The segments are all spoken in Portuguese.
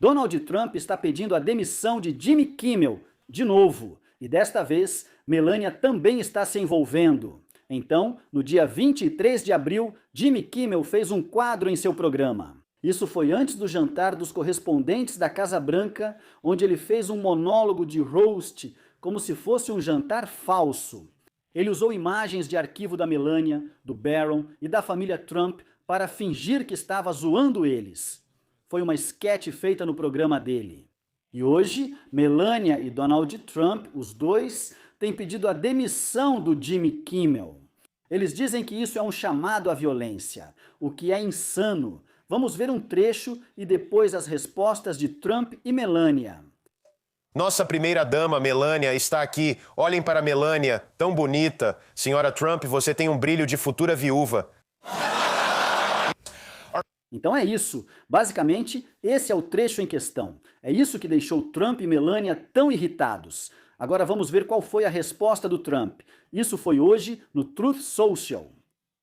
Donald Trump está pedindo a demissão de Jimmy Kimmel, de novo, e desta vez Melania também está se envolvendo. Então, no dia 23 de abril, Jimmy Kimmel fez um quadro em seu programa. Isso foi antes do jantar dos correspondentes da Casa Branca, onde ele fez um monólogo de roast, como se fosse um jantar falso. Ele usou imagens de arquivo da Melania, do Barron e da família Trump para fingir que estava zoando eles. Foi uma esquete feita no programa dele. E hoje, Melania e Donald Trump, os dois, têm pedido a demissão do Jimmy Kimmel. Eles dizem que isso é um chamado à violência, o que é insano. Vamos ver um trecho e depois as respostas de Trump e Melania. Nossa primeira-dama, Melania, está aqui. Olhem para Melania, tão bonita. Senhora Trump, você tem um brilho de futura viúva. Então é isso. Basicamente, esse é o trecho em questão. É isso que deixou Trump e Melania tão irritados. Agora vamos ver qual foi a resposta do Trump. Isso foi hoje no Truth Social.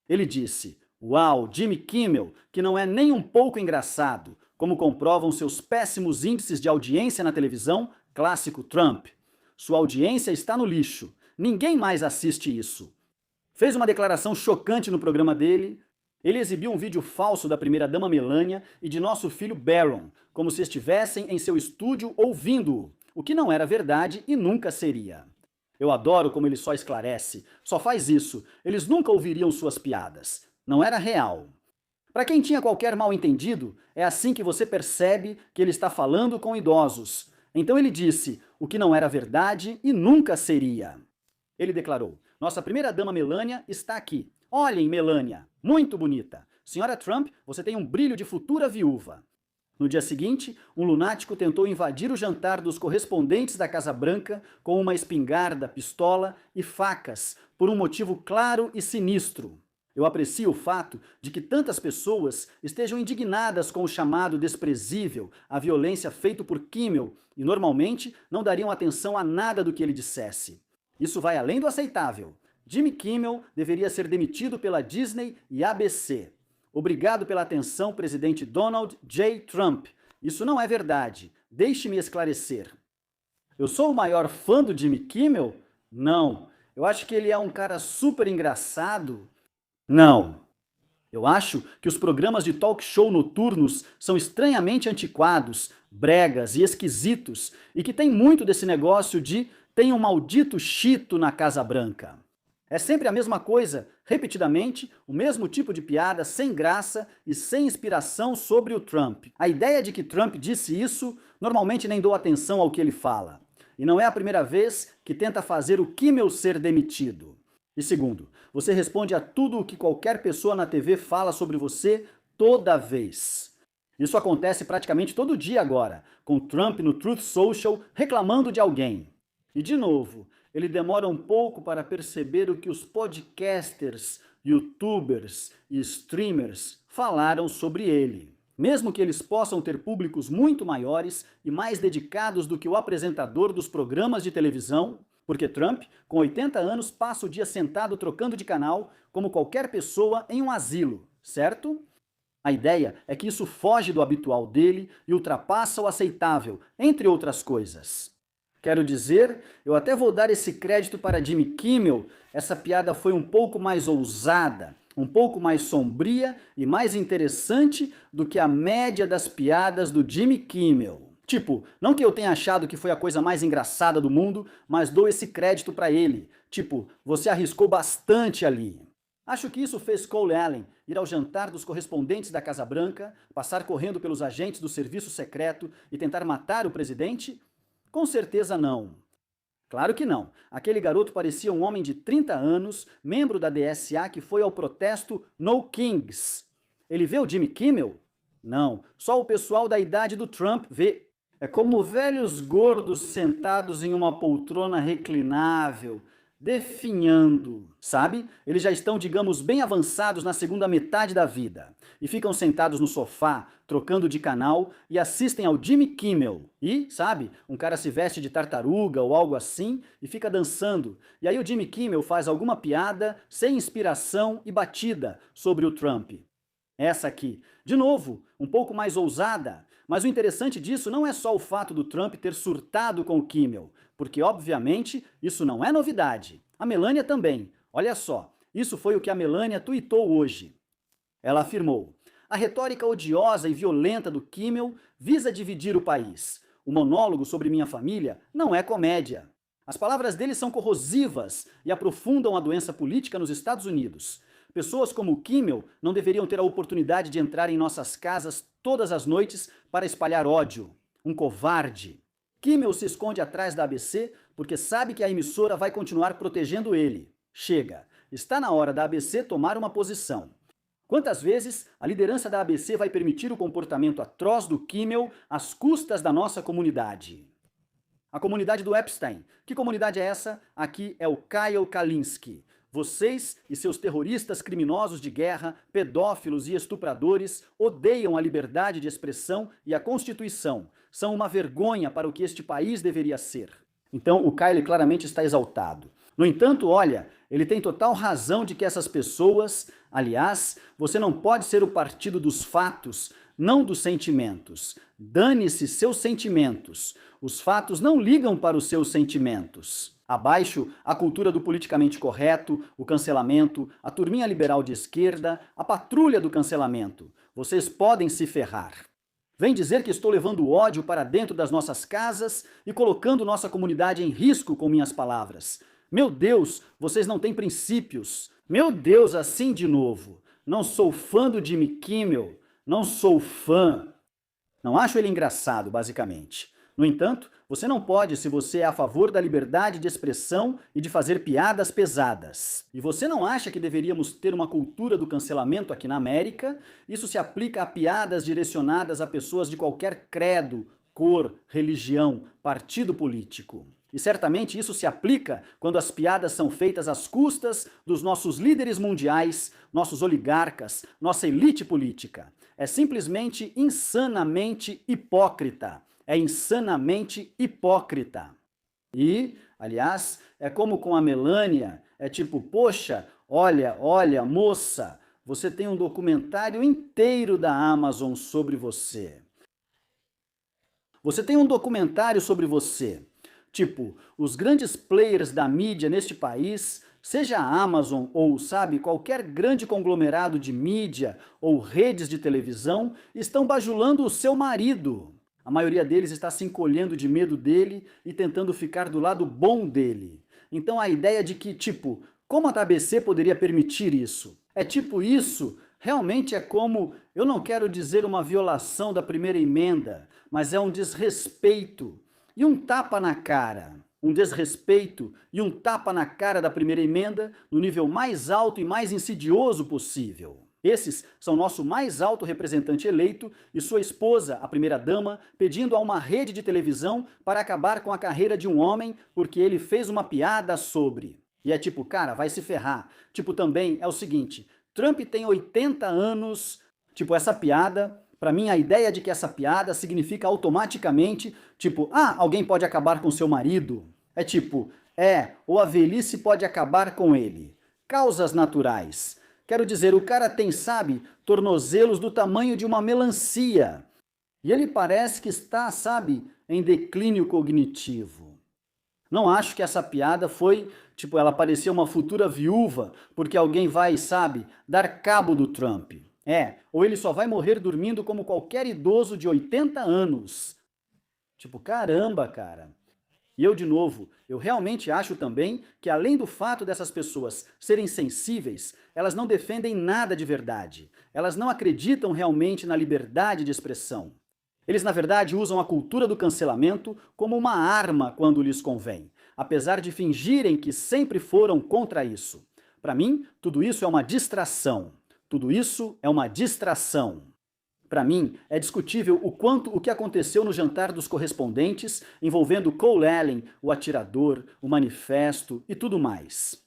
Ele disse: "Uau, Jimmy Kimmel, que não é nem um pouco engraçado, como comprovam seus péssimos índices de audiência na televisão, clássico Trump. Sua audiência está no lixo. Ninguém mais assiste isso." Fez uma declaração chocante no programa dele. Ele exibiu um vídeo falso da primeira-dama Melania e de nosso filho Barron, como se estivessem em seu estúdio ouvindo-o, o que não era verdade e nunca seria. Eu adoro como ele só esclarece, só faz isso, eles nunca ouviriam suas piadas. Não era real. Para quem tinha qualquer mal-entendido, é assim que você percebe que ele está falando com idosos. Então ele disse o que não era verdade e nunca seria. Ele declarou: "Nossa primeira-dama Melania está aqui. Olhem, Melania, muito bonita. Senhora Trump, você tem um brilho de futura viúva." No dia seguinte, um lunático tentou invadir o jantar dos correspondentes da Casa Branca com uma espingarda, pistola e facas, por um motivo claro e sinistro. Eu aprecio o fato de que tantas pessoas estejam indignadas com o chamado desprezível, a violência feito por Kimmel, e normalmente não dariam atenção a nada do que ele dissesse. Isso vai além do aceitável. Jimmy Kimmel deveria ser demitido pela Disney e ABC. Obrigado pela atenção, presidente Donald J. Trump. Isso não é verdade. Deixe-me esclarecer. Eu sou o maior fã do Jimmy Kimmel? Não. Eu acho que ele é um cara super engraçado? Não. Eu acho que os programas de talk show noturnos são estranhamente antiquados, bregas e esquisitos, e que tem muito desse negócio de "tem um maldito chito na Casa Branca." É sempre a mesma coisa, repetidamente, o mesmo tipo de piada sem graça e sem inspiração sobre o Trump. A ideia de que Trump disse isso, normalmente nem dou atenção ao que ele fala. E não é a primeira vez que tenta fazer o Kimmel ser demitido. E segundo, você responde a tudo o que qualquer pessoa na TV fala sobre você toda vez. Isso acontece praticamente todo dia agora, com Trump no Truth Social reclamando de alguém. E de novo, ele demora um pouco para perceber o que os podcasters, youtubers e streamers falaram sobre ele. Mesmo que eles possam ter públicos muito maiores e mais dedicados do que o apresentador dos programas de televisão, porque Trump, com 80 anos, passa o dia sentado trocando de canal como qualquer pessoa em um asilo, certo? A ideia é que isso foge do habitual dele e ultrapassa o aceitável, entre outras coisas. Quero dizer, eu até vou dar esse crédito para Jimmy Kimmel, essa piada foi um pouco mais ousada, um pouco mais sombria e mais interessante do que a média das piadas do Jimmy Kimmel. Tipo, não que eu tenha achado que foi a coisa mais engraçada do mundo, mas dou esse crédito para ele. Tipo, você arriscou bastante ali. Acho que isso fez Cole Allen ir ao jantar dos correspondentes da Casa Branca, passar correndo pelos agentes do serviço secreto e tentar matar o presidente? Com certeza não. Claro que não. Aquele garoto parecia um homem de 30 anos, membro da DSA que foi ao protesto No Kings. Ele vê o Jimmy Kimmel? Não, só o pessoal da idade do Trump vê. É como velhos gordos sentados em uma poltrona reclinável, definhando, sabe? Eles já estão, digamos, bem avançados na segunda metade da vida. E ficam sentados no sofá, trocando de canal e assistem ao Jimmy Kimmel. E, sabe, um cara se veste de tartaruga ou algo assim e fica dançando. E aí o Jimmy Kimmel faz alguma piada sem inspiração e batida sobre o Trump. Essa aqui, de novo, um pouco mais ousada, Mas o interessante disso não é só o fato do Trump ter surtado com o Kimmel, porque obviamente isso não é novidade. A Melania também. Olha só, isso foi o que a Melania tuitou hoje. Ela afirmou: a retórica odiosa e violenta do Kimmel visa dividir o país. O monólogo sobre minha família não é comédia. As palavras dele são corrosivas e aprofundam a doença política nos Estados Unidos. Pessoas como o Kimmel não deveriam ter a oportunidade de entrar em nossas casas todas as noites para espalhar ódio. Um covarde. Kimmel se esconde atrás da ABC porque sabe que a emissora vai continuar protegendo ele. Chega, está na hora da ABC tomar uma posição. Quantas vezes a liderança da ABC vai permitir o comportamento atroz do Kimmel às custas da nossa comunidade? A comunidade do Epstein. Que comunidade é essa? Aqui é o Kyle Kulinski. Vocês e seus terroristas criminosos de guerra, pedófilos e estupradores odeiam a liberdade de expressão e a Constituição. São uma vergonha para o que este país deveria ser. Então o Kyle claramente está exaltado. No entanto, olha, ele tem total razão de que essas pessoas, aliás, você não pode ser o partido dos fatos, não dos sentimentos. Dane-se seus sentimentos. Os fatos não ligam para os seus sentimentos. Abaixo, a cultura do politicamente correto, o cancelamento, a turminha liberal de esquerda, a patrulha do cancelamento. Vocês podem se ferrar. Vem dizer que estou levando ódio para dentro das nossas casas e colocando nossa comunidade em risco com minhas palavras. Meu Deus, vocês não têm princípios. Meu Deus, assim de novo. Não sou fã do Jimmy Kimmel. Não sou fã. Não acho ele engraçado, basicamente. No entanto, você não pode se você é a favor da liberdade de expressão e de fazer piadas pesadas. E você não acha que deveríamos ter uma cultura do cancelamento aqui na América? Isso se aplica a piadas direcionadas a pessoas de qualquer credo, cor, religião, partido político. E certamente isso se aplica quando as piadas são feitas às custas dos nossos líderes mundiais, nossos oligarcas, nossa elite política. É simplesmente insanamente hipócrita. É insanamente hipócrita. E, aliás, é como com a Melania, é tipo, poxa, olha, moça, você tem um documentário inteiro da Amazon sobre você. Você tem um documentário sobre você. Tipo, os grandes players da mídia neste país, seja a Amazon ou, sabe, qualquer grande conglomerado de mídia ou redes de televisão, estão bajulando o seu marido. A maioria deles está se encolhendo de medo dele e tentando ficar do lado bom dele. Então a ideia de que, tipo, como a ABC poderia permitir isso? É tipo isso, realmente é como, eu não quero dizer uma violação da primeira emenda, mas é um desrespeito e um tapa na cara. Um desrespeito e um tapa na cara da primeira emenda no nível mais alto e mais insidioso possível. Esses são nosso mais alto representante eleito e sua esposa, a primeira-dama, pedindo a uma rede de televisão para acabar com a carreira de um homem porque ele fez uma piada sobre. E é tipo, cara, vai se ferrar. Tipo, também é o seguinte, Trump tem 80 anos, tipo, essa piada, pra mim a ideia de que essa piada significa automaticamente, tipo, alguém pode acabar com seu marido. É tipo, ou a velhice pode acabar com ele. Causas naturais. Quero dizer, o cara tem, sabe, tornozelos do tamanho de uma melancia. E ele parece que está, sabe, em declínio cognitivo. Não acho que essa piada foi, tipo, ela parecia uma futura viúva, porque alguém vai, sabe, dar cabo do Trump. Ou ele só vai morrer dormindo como qualquer idoso de 80 anos. Tipo, caramba, cara. E eu, de novo, eu realmente acho também que além do fato dessas pessoas serem sensíveis, elas não defendem nada de verdade. Elas não acreditam realmente na liberdade de expressão. Eles, na verdade, usam a cultura do cancelamento como uma arma quando lhes convém, apesar de fingirem que sempre foram contra isso. Para mim, tudo isso é uma distração. Tudo isso é uma distração. Para mim, é discutível o que aconteceu no jantar dos correspondentes envolvendo Cole Allen, o atirador, o manifesto e tudo mais.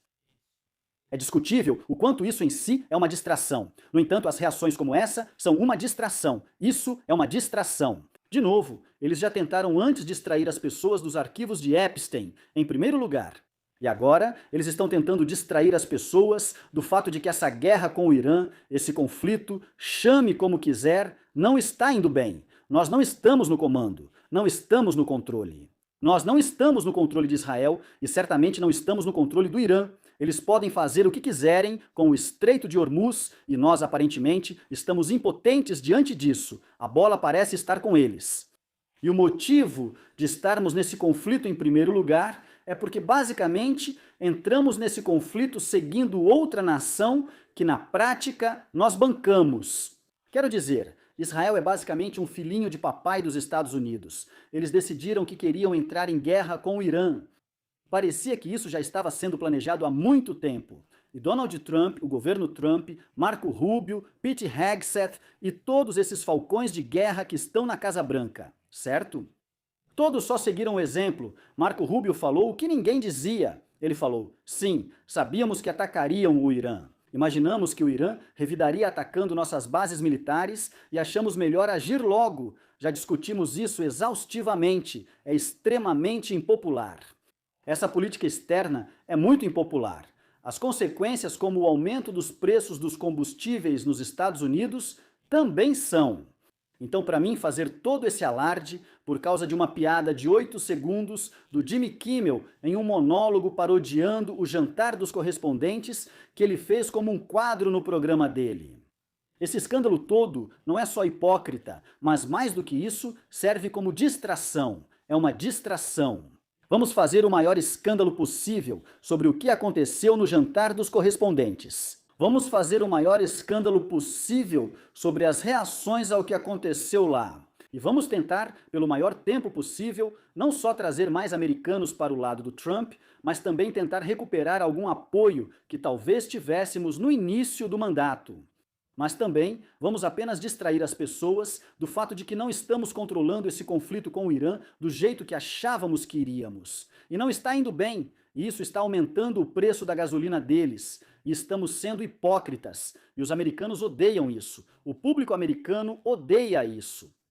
É discutível o quanto isso em si é uma distração. No entanto, as reações como essa são uma distração. Isso é uma distração. De novo, eles já tentaram antes distrair as pessoas dos arquivos de Epstein, em primeiro lugar. E agora, eles estão tentando distrair as pessoas do fato de que essa guerra com o Irã, esse conflito, chame como quiser, não está indo bem. Nós não estamos no comando, não estamos no controle. Nós não estamos no controle de Israel e certamente não estamos no controle do Irã. Eles podem fazer o que quiserem com o Estreito de Hormuz e nós, aparentemente, estamos impotentes diante disso. A bola parece estar com eles. E o motivo de estarmos nesse conflito em primeiro lugar é porque, basicamente, entramos nesse conflito seguindo outra nação que, na prática, nós bancamos. Quero dizer, Israel é basicamente um filhinho de papai dos Estados Unidos. Eles decidiram que queriam entrar em guerra com o Irã. Parecia que isso já estava sendo planejado há muito tempo. E Donald Trump, o governo Trump, Marco Rubio, Pete Hegseth e todos esses falcões de guerra que estão na Casa Branca, certo? Todos só seguiram o exemplo. Marco Rubio falou o que ninguém dizia. Ele falou, sim, sabíamos que atacariam o Irã. Imaginamos que o Irã revidaria atacando nossas bases militares e achamos melhor agir logo. Já discutimos isso exaustivamente. É extremamente impopular. Essa política externa é muito impopular. As consequências, como o aumento dos preços dos combustíveis nos Estados Unidos, também são. Então, para mim, fazer todo esse alarde por causa de uma piada de 8 segundos do Jimmy Kimmel em um monólogo parodiando o Jantar dos Correspondentes que ele fez como um quadro no programa dele. Esse escândalo todo não é só hipócrita, mas mais do que isso, serve como distração. É uma distração. Vamos fazer o maior escândalo possível sobre o que aconteceu no Jantar dos Correspondentes. Vamos fazer o maior escândalo possível sobre as reações ao que aconteceu lá. E vamos tentar, pelo maior tempo possível, não só trazer mais americanos para o lado do Trump, mas também tentar recuperar algum apoio que talvez tivéssemos no início do mandato. Mas também vamos apenas distrair as pessoas do fato de que não estamos controlando esse conflito com o Irã do jeito que achávamos que iríamos. E não está indo bem, e isso está aumentando o preço da gasolina deles. E estamos sendo hipócritas. E os americanos odeiam isso. O público americano odeia isso.